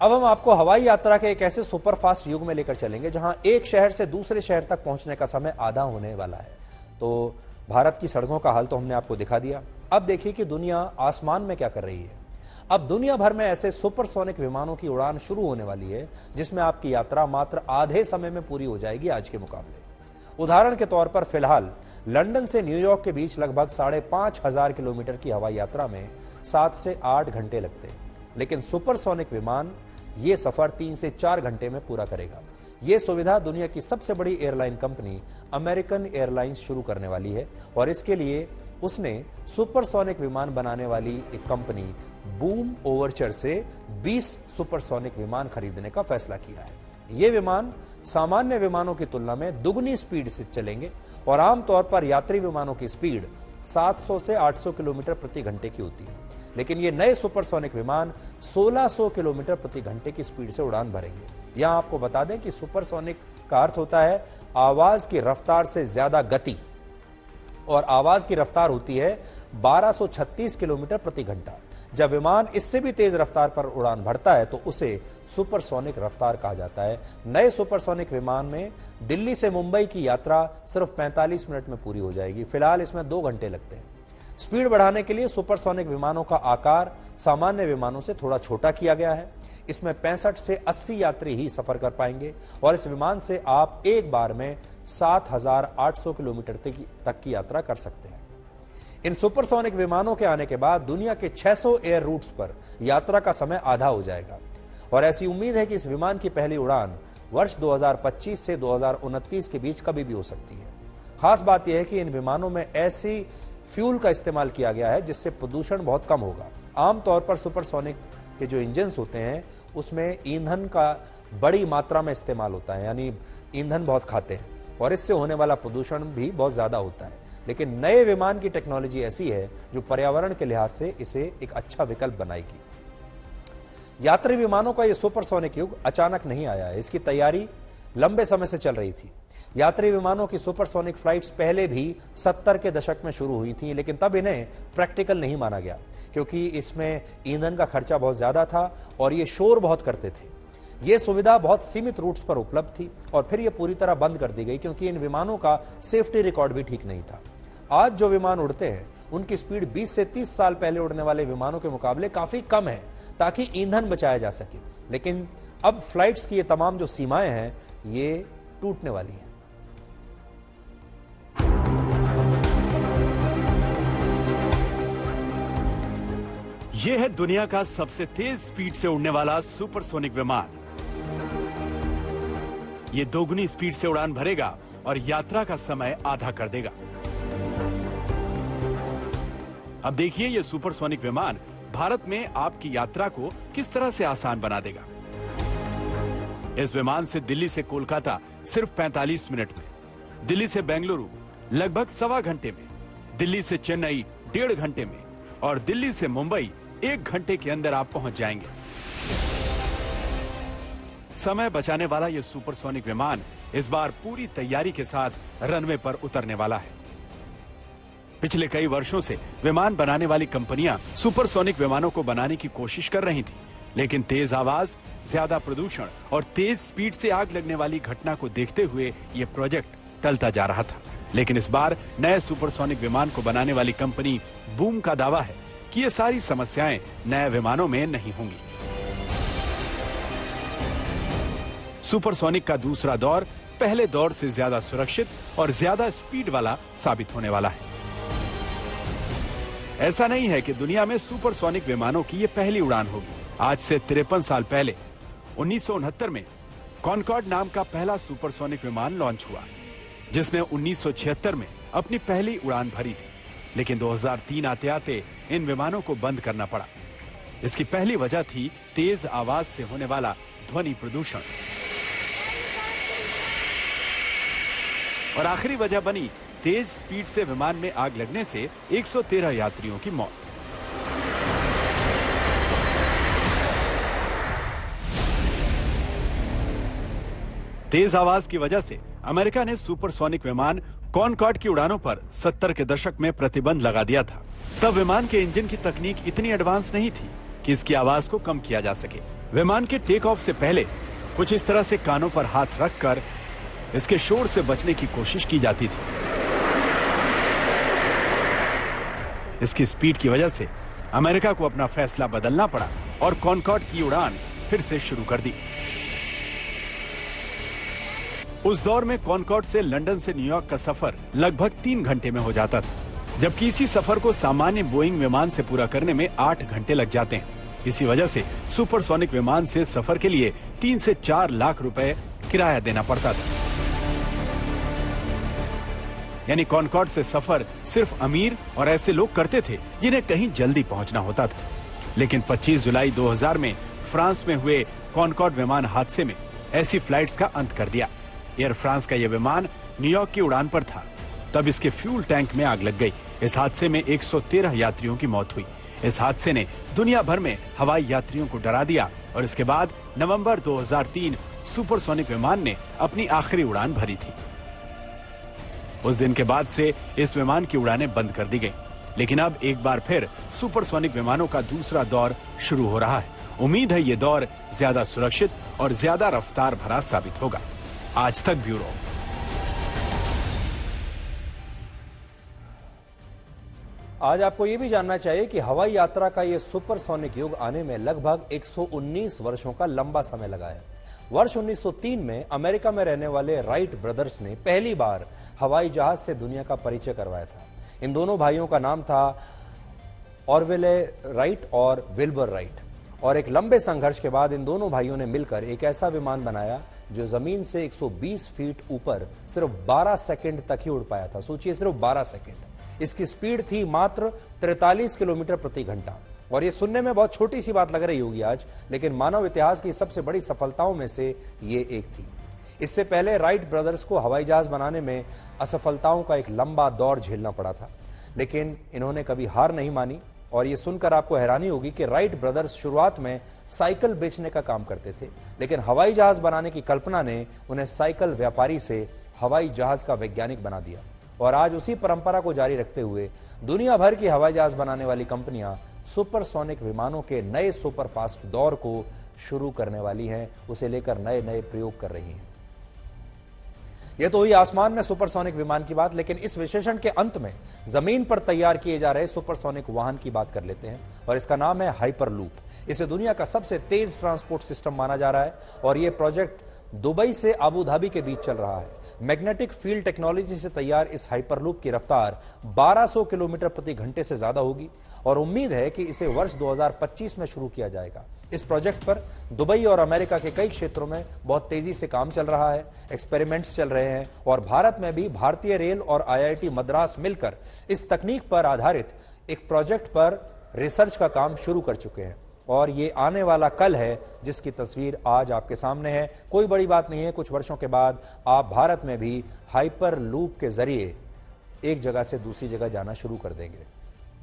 अब हम आपको हवाई यात्रा के एक ऐसे सुपरफास्ट युग में लेकर चलेंगे जहां एक शहर से दूसरे शहर तक पहुंचने का समय आधा होने वाला है। तो भारत की सड़कों का हाल तो हमने आपको दिखा दिया। अब देखिए कि दुनिया आसमान में क्या कर रही है। अब दुनिया भर में ऐसे सुपरसोनिक विमानों की उड़ान शुरू होने वाली है जिसमें आपकी यात्रा मात्र आधे समय में पूरी हो जाएगी आज के मुकाबले। उदाहरण के तौर पर फिलहाल लंदन से न्यूयॉर्क के बीच लगभग 5,500 किलोमीटर की हवाई यात्रा में 7 से 8 घंटे लगते हैं, लेकिन सुपरसोनिक विमान ये सफर 3 से 4 घंटे में पूरा करेगा। ये सुविधा दुनिया की सबसे बड़ी एयरलाइन कंपनी अमेरिकन एयरलाइंस शुरू करने वाली है और इसके लिए उसने सुपरसोनिक विमान बनाने वाली एक कंपनी बूम ओवरचर से 20 सुपरसोनिक विमान खरीदने का फैसला किया है। ये विमान सामान्य विमानों की तुलना में दुगनी स्पीड से चलेंगे और आमतौर पर यात्री विमानों की स्पीड 700 से 800 किलोमीटर प्रति घंटे की होती है, लेकिन ये नए सुपरसोनिक विमान 1600 किलोमीटर प्रति घंटे की स्पीड से उड़ान भरेंगे। यहां आपको बता दें कि सुपरसोनिक का अर्थ होता है आवाज की रफ्तार से ज्यादा गति, और आवाज की रफ्तार होती है 1236 किलोमीटर प्रति घंटा। जब विमान इससे भी तेज रफ्तार पर उड़ान भरता है तो उसे सुपरसोनिक रफ्तार कहा जाता है। नए सुपरसोनिक विमान में दिल्ली से मुंबई की यात्रा सिर्फ 45 मिनट में पूरी हो जाएगी। फिलहाल इसमें 2 घंटे लगते हैं। स्पीड बढ़ाने के लिए सुपरसोनिक विमानों का आकार सामान्य विमानों से थोड़ा छोटा किया गया है। इसमें 65 से 80 यात्री ही सफर कर पाएंगे और इस विमान से आप एक बार में 7,800 किलोमीटर तक की यात्रा कर सकते हैं। इन सुपरसोनिक विमानों के आने के बाद दुनिया के 600 एयर रूट्स पर यात्रा का समय आधा हो जाएगा और ऐसी उम्मीद है कि इस विमान की पहली उड़ान वर्ष 2025 से 2029 के बीच कभी भी हो सकती है। खास बात यह है कि इन विमानों में ऐसी फ्यूल का इस्तेमाल किया गया है जिससे प्रदूषण बहुत कम होगा। आमतौर पर सुपरसोनिक के जो इंजन्स होते हैं उसमें ईंधन का बड़ी मात्रा में इस्तेमाल होता है, यानी ईंधन बहुत खाते हैं और इससे होने वाला प्रदूषण भी बहुत ज्यादा होता है। लेकिन नए विमान की टेक्नोलॉजी ऐसी है जो पर्यावरण के लिहाज से इसे एक अच्छा विकल्प बनाएगी। यात्री विमानों का यह सुपरसोनिक युग अचानक नहीं आया है, इसकी तैयारी लंबे समय से चल रही थी। यात्री विमानों की सुपरसोनिक फ्लाइट्स पहले भी 70 के दशक में शुरू हुई थी, लेकिन तब इन्हें प्रैक्टिकल नहीं माना गया क्योंकि इसमें ईंधन का खर्चा बहुत ज्यादा था और ये शोर बहुत करते थे। ये सुविधा बहुत सीमित रूट्स पर उपलब्ध थी और फिर ये पूरी तरह बंद कर दी गई क्योंकि इन विमानों का सेफ्टी रिकॉर्ड भी ठीक नहीं था। आज जो विमान उड़ते हैं उनकी स्पीड 20 से 30 साल पहले उड़ने वाले विमानों के मुकाबले काफी कम है ताकि ईंधन बचाया जा सके, लेकिन अब फ्लाइट्स की ये तमाम जो सीमाएं हैं ये टूटने वाली हैं। यह है दुनिया का सबसे तेज स्पीड से उड़ने वाला सुपरसोनिक विमान। यह दोगुनी स्पीड से उड़ान भरेगा और यात्रा का समय आधा कर देगा। अब देखिए यह सुपरसोनिक विमान भारत में आपकी यात्रा को किस तरह से आसान बना देगा। इस विमान से दिल्ली से कोलकाता सिर्फ 45 मिनट में, दिल्ली से बेंगलुरु लगभग 1.25 घंटे में, दिल्ली से चेन्नई 1.5 घंटे में और दिल्ली से मुंबई 1 घंटे के अंदर आप पहुंच जाएंगे। समय बचाने वाला यह सुपरसोनिक विमान इस बार पूरी तैयारी के साथ रनवे पर उतरने वाला है। पिछले कई वर्षों से विमान बनाने वाली कंपनियां सुपरसोनिक विमानों को बनाने की कोशिश कर रही थी, लेकिन तेज आवाज, ज्यादा प्रदूषण और तेज स्पीड से आग लगने वाली घटना को देखते हुए यह प्रोजेक्ट टलता जा रहा था। लेकिन इस बार नए सुपरसोनिक विमान को बनाने वाली कंपनी बूम का दावा है कि ये सारी समस्याएं नए विमानों में नहीं होंगी। सुपरसोनिक का दूसरा दौर पहले दौर से ज्यादा सुरक्षित और ज्यादा स्पीड वाला साबित होने वाला है। ऐसा नहीं है कि दुनिया में सुपरसोनिक विमानों की यह पहली उड़ान होगी। आज से 53 साल पहले 1969 में कॉनकॉर्ड नाम का पहला सुपरसोनिक विमान लॉन्च हुआ, जिसने 1976 में अपनी पहली उड़ान भरी थी, लेकिन 2003 आते आते इन विमानों को बंद करना पड़ा। इसकी पहली वजह थी तेज आवाज से होने वाला ध्वनि प्रदूषण और आखिरी वजह बनी तेज स्पीड से विमान में आग लगने से 113 यात्रियों की मौत। तेज आवाज की वजह से अमेरिका ने सुपरसोनिक विमान कॉनकॉर्ड की उड़ानों पर 70 के दशक में प्रतिबंध लगा दिया था। तब विमान के इंजन की तकनीक इतनी एडवांस नहीं थी कि इसकी आवाज को कम किया जा सके। विमान के टेक ऑफ से पहले कुछ इस तरह से कानों पर हाथ रखकर इसके शोर से बचने की कोशिश की जाती थी। इसकी स्पीड की वजह से अमेरिका को अपना फैसला बदलना पड़ा और कॉनकॉर्ड की उड़ान फिर से शुरू कर दी। उस दौर में कॉनकॉर्ड से लंदन से न्यूयॉर्क का सफर लगभग 3 घंटे में हो जाता था, जबकि इसी सफर को सामान्य बोइंग विमान से पूरा करने में 8 घंटे लग जाते हैं। इसी वजह से सुपरसोनिक विमान से सफर के लिए 3 से 4 लाख रुपए किराया देना पड़ता था। यानी कॉनकॉर्ड से सफर सिर्फ अमीर और ऐसे लोग करते थे जिन्हें कहीं जल्दी पहुंचना होता था। लेकिन 25 जुलाई 2000 में फ्रांस में हुए कॉनकॉर्ड विमान हादसे में ऐसी फ्लाइट्स का अंत कर दिया। एयर फ्रांस का यह विमान न्यूयॉर्क की उड़ान पर था, तब इसके फ्यूल टैंक में आग लग गई। इस हादसे में 113 यात्रियों की मौत हुई। इस हादसे ने दुनिया भर में हवाई यात्रियों को डरा दिया और इसके बाद नवंबर 2003 सुपरसोनिक विमान ने अपनी आखिरी उड़ान भरी थी। उस दिन के बाद से इस विमान की उड़ानें बंद कर दी गई। लेकिन अब एक बार फिर सुपरसोनिक विमानों का दूसरा दौर शुरू हो रहा है। उम्मीद है ये दौर ज्यादा सुरक्षित और ज्यादा रफ्तार भरा साबित होगा। आज तक ब्यूरो। आज आपको यह भी जानना चाहिए कि हवाई यात्रा का यह सुपरसोनिक युग आने में लगभग 119 वर्षों का लंबा समय लगा है। वर्ष 1903 में अमेरिका में रहने वाले राइट ब्रदर्स ने पहली बार हवाई जहाज से दुनिया का परिचय करवाया था। इन दोनों भाइयों का नाम था ऑरवेले राइट और विल्बर राइट, और एक लंबे संघर्ष के बाद इन दोनों भाइयों ने मिलकर एक ऐसा विमान बनाया जो जमीन से 120 फीट ऊपर सिर्फ 12 सेकंड तक ही उड़ पाया था। सोचिए, सिर्फ 12 सेकंड। इसकी स्पीड थी मात्र 43 किलोमीटर प्रति घंटा। और ये सुनने में बहुत छोटी सी बात लग रही होगी आज, लेकिन मानव इतिहास की सबसे बड़ी सफलताओं में से ये एक थी। इससे पहले राइट ब्रदर्स को हवाई जहाज बनाने में असफलताओं का एक लंबा दौर झेलना पड़ा था, लेकिन इन्होंने कभी हार नहीं मानी। और ये सुनकर आपको हैरानी होगी कि राइट ब्रदर्स शुरुआत में साइकिल बेचने का काम करते थे, लेकिन हवाई जहाज बनाने की कल्पना ने उन्हें साइकिल व्यापारी से हवाई जहाज का वैज्ञानिक बना दिया। और आज उसी परंपरा को जारी रखते हुए दुनिया भर की हवाई जहाज बनाने वाली कंपनियां सुपरसोनिक विमानों के नए सुपरफास्ट दौर को शुरू करने वाली हैं, उसे लेकर नए नए प्रयोग कर रही हैं। यह तो हुई आसमान में सुपरसोनिक विमान की बात, लेकिन इस विश्लेषण के अंत में जमीन पर तैयार किए जा रहे सुपरसोनिक वाहन की बात कर लेते हैं, और इसका नाम है हाइपरलूप। इसे दुनिया का सबसे तेज ट्रांसपोर्ट सिस्टम माना जा रहा है और यह प्रोजेक्ट दुबई से अबू धाबी के बीच चल रहा है। मैग्नेटिक फील्ड टेक्नोलॉजी से तैयार इस हाइपरलूप की रफ्तार 1200 किलोमीटर प्रति घंटे से ज्यादा होगी और उम्मीद है कि इसे वर्ष 2025 में शुरू किया जाएगा। इस प्रोजेक्ट पर दुबई और अमेरिका के कई क्षेत्रों में बहुत तेजी से काम चल रहा है, एक्सपेरिमेंट्स चल रहे हैं और भारत में भी भारतीय रेल और IIT मद्रास मिलकर इस तकनीक पर आधारित एक प्रोजेक्ट पर रिसर्च का काम शुरू कर चुके हैं। और ये आने वाला कल है जिसकी तस्वीर आज आपके सामने है। कोई बड़ी बात नहीं है, कुछ वर्षों के बाद आप भारत में भी हाइपर लूप के जरिए एक जगह से दूसरी जगह जाना शुरू कर देंगे।